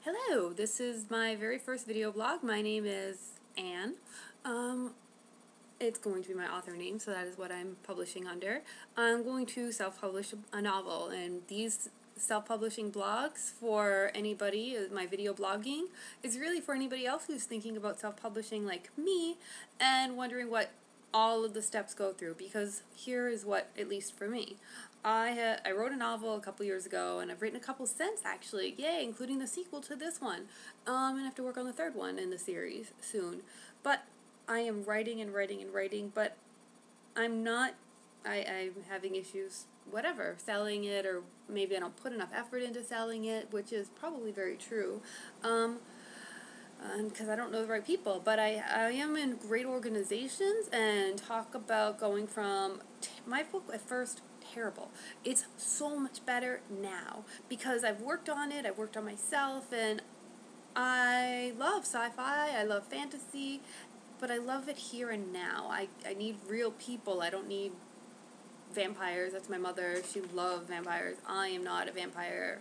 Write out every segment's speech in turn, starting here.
Hello, this is my very first video blog. My name is Anne. It's going to be my author name, so that is what I'm publishing under. I'm going to self-publish a novel, and these self-publishing blogs for anybody, my video blogging, is really for anybody else who's thinking about self-publishing like me and wondering what all of the steps go through, because here is what, at least for me. I wrote a novel a couple years ago, and I've written a couple since, actually. Yay, including the sequel to this one. And I have to work on the third one in the series soon. But I am writing and writing and writing, but I'm having issues, whatever, selling it, or maybe I don't put enough effort into selling it, which is probably very true. Because I don't know the right people, but I am in great organizations and talk about going from my book at first terrible. It's so much better now because I've worked on it, I've worked on myself, and I love sci-fi, I love fantasy, but I love it here and now. I need real people. I don't need vampires. That's my mother. She loved vampires. I am not a vampire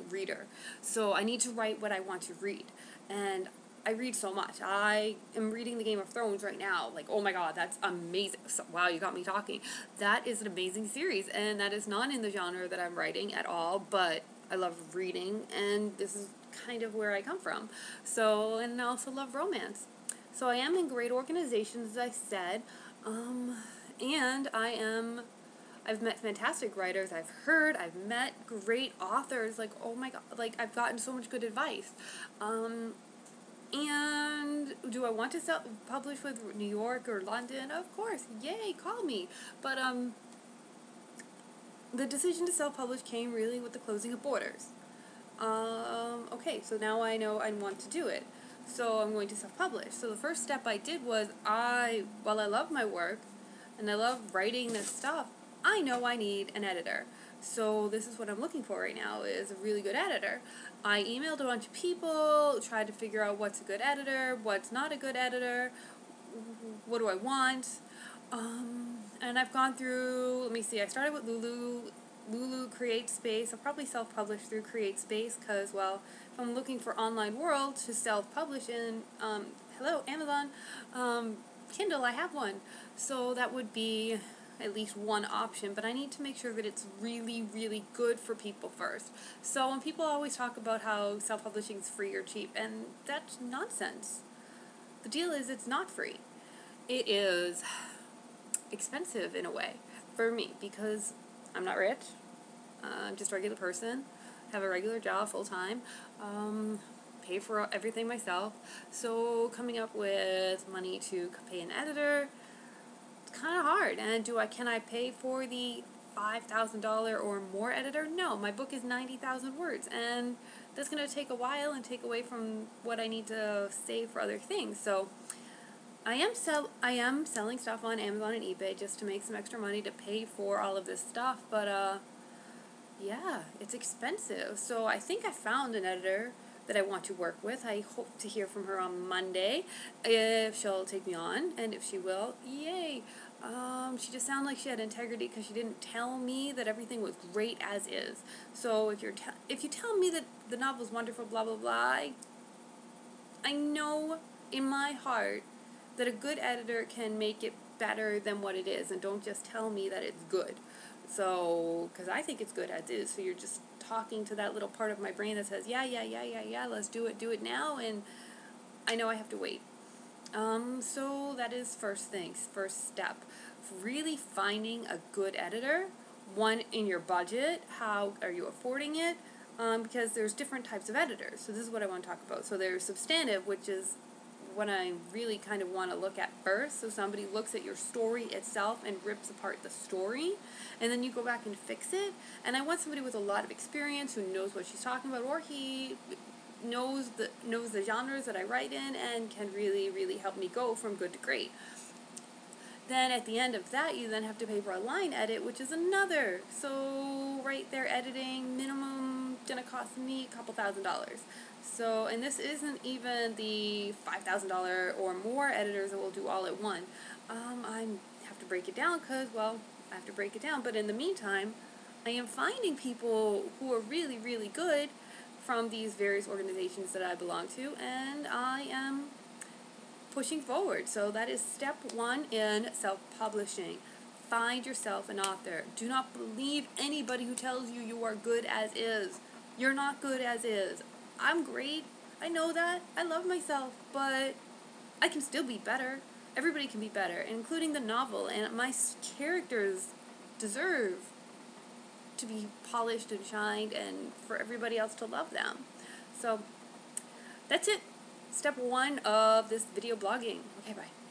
reader. So I need to write what I want to read. And I read so much. I am reading the Game of Thrones right now. Oh my god, that's amazing. So, wow, you got me talking. That is an amazing series, and that is not in the genre that I'm writing at all, but I love reading, and this is kind of where I come from. So, and I also love romance. So I am in great organizations, as I said, and I've met fantastic writers. I've met great authors. Oh my god, I've gotten so much good advice. And do I want to publish with New York or London? Of course, yay, call me. But the decision to self-publish came really with the closing of borders. Okay, so now I know I want to do it. So I'm going to self-publish. So the first step I did was while I love my work and I love writing this stuff, I know I need an editor. So this is what I'm looking for right now, is a really good editor. I emailed a bunch of people, tried to figure out what's a good editor, what's not a good editor, what do I want. And I've gone through, let me see, I started with Lulu CreateSpace. I'll probably self-publish through CreateSpace because, well, if I'm looking for online world to self-publish in, hello, Amazon, Kindle, I have one. So that would be at least one option, but I need to make sure that it's really, really good for people first. So when people always talk about how self-publishing is free or cheap, and that's nonsense. The deal is it's not free. It is expensive in a way for me because I'm not rich. I'm just a regular person, have a regular job full-time, pay for everything myself. So coming up with money to pay an editor, kind of hard. And can I pay for the $5,000 or more editor? No, my book is 90,000 words, and that's going to take a while and take away from what I need to save for other things. So I am selling stuff on Amazon and eBay just to make some extra money to pay for all of this stuff, but yeah, it's expensive. So I think I found an editor that I want to work with. I hope to hear from her on Monday if she'll take me on, and if she will, yay. She just sounded like she had integrity because she didn't tell me that everything was great as is. So if you tell me that the novel's wonderful, blah blah blah, I know in my heart that a good editor can make it better than what it is, and don't just tell me that it's good. So, because I think it's good as is, so you're just talking to that little part of my brain that says, yeah, let's do it now, and I know I have to wait. So that is first step. Really finding a good editor, one in your budget, how are you affording it, because there's different types of editors, so this is what I want to talk about. So there's substantive, which is what I really kind of want to look at first. So somebody looks at your story itself and rips apart the story, and then you go back and fix it. And I want somebody with a lot of experience who knows what she's talking about, or he knows the genres that I write in and can really, really help me go from good to great. Then at the end of that, you then have to pay for a line edit, which is another. So right there, editing, minimum, gonna cost me a couple $1,000s. So, and this isn't even the $5,000 or more editors that will do all at one. I have to break it down because, well, I have to break it down. But in the meantime, I am finding people who are really, really good from these various organizations that I belong to, and I am pushing forward. So that is step 1 in self-publishing. Find yourself an author. Do not believe anybody who tells you you are good as is. You're not good as is. I'm great. I know that. I love myself, but I can still be better. Everybody can be better, including the novel, and my characters deserve to be polished and shined and for everybody else to love them. So that's it. Step 1 of this video blogging. Okay, bye.